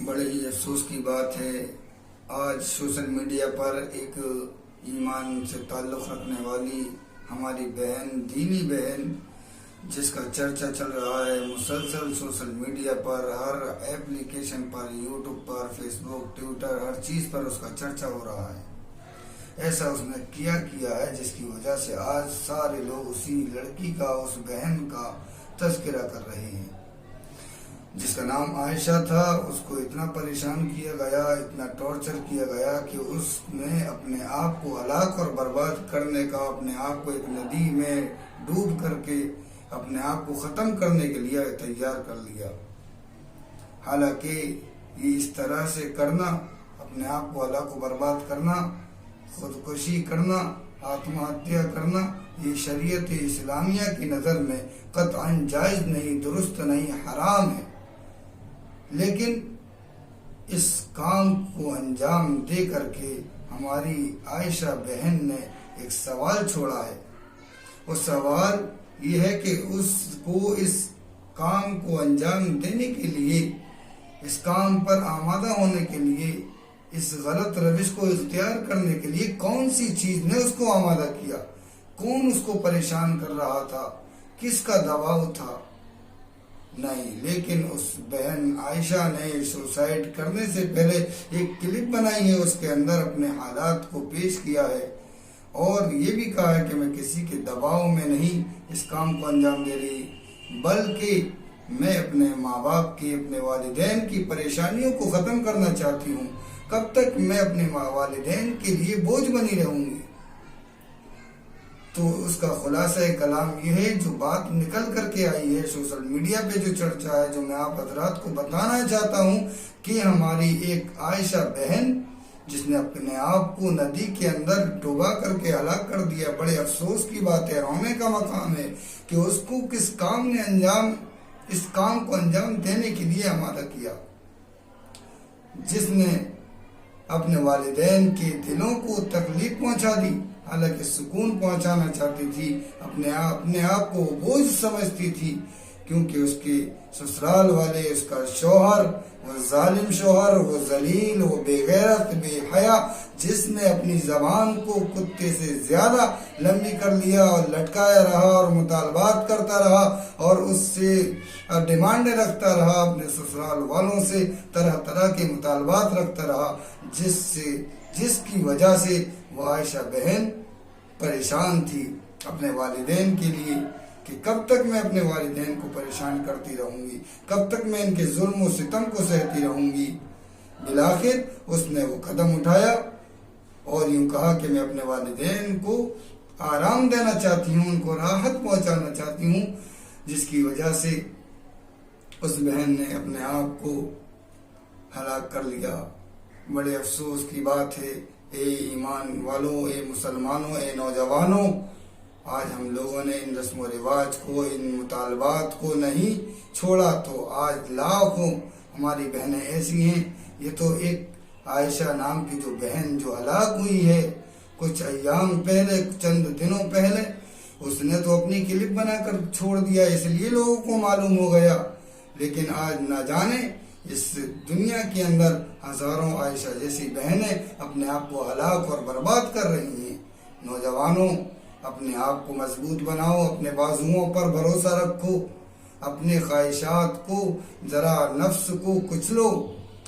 बड़े ही अफसोस की बात है, आज सोशल मीडिया पर एक ईमान से ताल्लुक़ रखने वाली हमारी बहन, दीनी बहन, जिसका चर्चा चल रहा है मुसलसल सोशल मीडिया पर, हर एप्लीकेशन पर, यूट्यूब पर, फेसबुक, ट्विटर, हर चीज़ पर उसका चर्चा हो रहा है। ऐसा उसने किया है जिसकी वजह से आज सारे लोग उसी लड़की का, उस बहन का तज़किरा कर रहे हैं, जिसका नाम आयशा था। उसको इतना परेशान किया गया, इतना टॉर्चर किया गया कि उसने अपने आप को हलाक और बर्बाद करने का, अपने आप को एक नदी में डूब करके अपने आप को ख़त्म करने के लिए तैयार कर लिया। हालांकि ये इस तरह से करना, अपने आप को हलाक और बर्बाद करना, खुदकुशी करना, आत्महत्या करना, ये शरीयत इस्लामिया की नज़र में क़त्अन जायज़ नहीं, दुरुस्त नहीं, हराम है। लेकिन इस काम को अंजाम दे करके हमारी आयशा बहन ने एक सवाल छोड़ा है। वो सवाल ये है कि उसको इस काम को अंजाम देने के लिए, इस काम पर आमादा होने के लिए, इस गलत रविश को इख्तियार करने के लिए कौन सी चीज़ ने उसको आमादा किया, कौन उसको परेशान कर रहा था, किसका दबाव था? नहीं, लेकिन उस बहन आयशा ने सुसाइड करने से पहले एक क्लिप बनाई है, उसके अंदर अपने हालात को पेश किया है और ये भी कहा है कि मैं किसी के दबाव में नहीं इस काम को अंजाम दे रही, बल्कि मैं अपने माँ बाप की, अपने वालिदैन की परेशानियों को ख़त्म करना चाहती हूँ। कब तक मैं अपने वालिदैन के लिए बोझ बनी रहूँगी? तो उसका खुलासा कलाम ये है, जो बात निकल करके आई है सोशल मीडिया पे, जो चर्चा है, जो मैं आप हजरात को बताना चाहता हूँ कि हमारी एक आयशा बहन, जिसने अपने आप को नदी के अंदर डुबा करके हलाक कर दिया। बड़े अफसोस की बात है, रोने का मकाम है कि उसको किस काम ने इस काम को अंजाम देने के लिए आमादा किया, जिसने अपने वालिदैन के दिलों को तकलीफ पहुंचा दी। हालांकि सुकून पहुंचाना चाहती थी, अपने आप को बोझ समझती थी, क्योंकि उसके ससुराल वाले, उसका शौहर, वो जालिम शौहर, वो जलील, वो बेगैरत, बेहया, जिसने अपनी ज़बान को कुत्ते से ज़्यादा लंबी कर लिया और लटकाया रहा और मुतालबात करता रहा और उससे डिमांडें रखता रहा, अपने ससुराल वालों से तरह तरह के मुतालबात रखता रहा, जिसकी वजह से वो आयशा बहन परेशान थी अपने वालिदैन के लिए कि कब तक मैं अपने वालिदैन को परेशान करती रहूँगी, कब तक मैं इनके जुल्म व सितम को सहती रहूँगी। बिलाखिर उसने वो कदम उठाया और यूँ कहा कि मैं अपने वालिदैन को आराम देना चाहती हूँ, उनको राहत पहुँचाना चाहती हूँ, जिसकी वजह से उस बहन ने अपने आप को हलाक कर लिया। बड़े अफसोस की बात है, ए ईमान वालों, ए मुसलमानों, ए नौजवानों, आज हम लोगों ने इन रस्म व रिवाज को, इन मुतालबात को नहीं छोड़ा तो आज लाखों हमारी बहनें ऐसी हैं। ये तो एक आयशा नाम की जो बहन जो हलाक हुई है कुछ अय्याम पहले, चंद दिनों पहले, उसने तो अपनी क्लिप बनाकर छोड़ दिया, इसलिए लोगों को मालूम हो गया। लेकिन आज न जाने इस दुनिया के अंदर हजारों आयशा जैसी बहनें अपने आप को हलाक और बर्बाद कर रही हैं। नौजवानों, अपने आप को मजबूत बनाओ, अपने बाजुओं पर भरोसा रखो, अपने ख्वाहिशात को, ज़रा नफ्स को कुचलो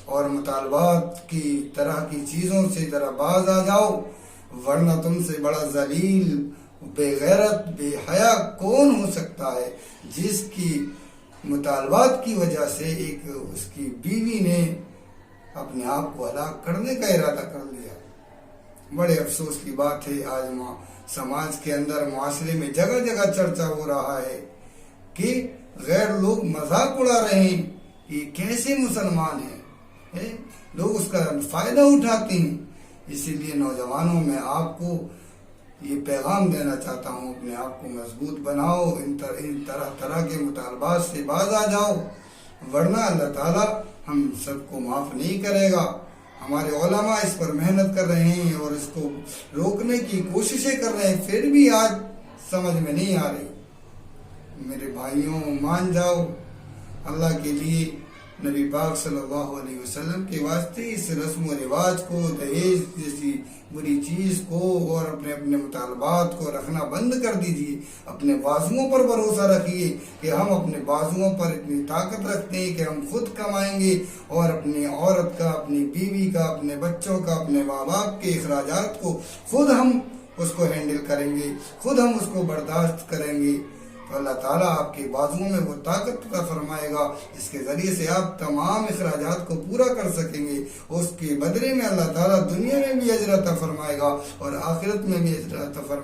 और मुतालबात की तरह की चीज़ों से ज़रा बाज आ जाओ, वरना तुमसे बड़ा जलील, बेगैरत, बेहया कौन हो सकता है, जिसकी मुतालबात की वजह से एक उसकी बीवी ने अपने आप को हलाक करने का इरादा कर लिया। बड़े अफसोस की बात है, आज समाज के अंदर, मुआशरे में जगह जगह चर्चा हो रहा है कि गैर लोग मजाक उड़ा रहे हैं, ये कैसे मुसलमान हैं, लोग उसका फ़ायदा उठाते हैं। इसीलिए नौजवानों में आपको ये पैगाम देना चाहता हूँ, अपने आप को मजबूत बनाओ, इन तरह तरह के मुतालबात से बाज आ जाओ, वरना अल्लाह ताला हम सबको माफ़ नहीं करेगा। हमारे उलमा इस पर मेहनत कर रहे हैं और इसको रोकने की कोशिशें कर रहे हैं, फिर भी आज समझ में नहीं आ रही। मेरे भाइयों, मान जाओ, अल्लाह के लिए نبی پاک صلی اللہ علیہ وسلم کے واسطے اس رسم و رواج کو، دہیج جیسی بری چیز کو اور اپنے اپنے مطالبات کو رکھنا بند کر دیجیے. اپنے بازوؤں پر بھروسہ رکھیے کہ ہم اپنے بازوؤں پر اتنی طاقت رکھتے ہیں کہ ہم خود کمائیں گے اور اپنی عورت کا، اپنی بیوی کا، اپنے بچوں کا، اپنے ماں باپ کے اخراجات کو خود ہم اس کو ہینڈل کریں گے، خود ہم اس کو برداشت کریں گے. تو اللہ تعالیٰ آپ کے بازوؤں میں وہ طاقت عطا فرمائے گا جس کے ذریعے سے آپ تمام اخراجات کو پورا کر سکیں گے. اس کے بدلے میں اللہ تعالیٰ دنیا میں بھی اجر عطا فرمائے گا اور آخرت میں بھی اجر عطا فرمائے گا.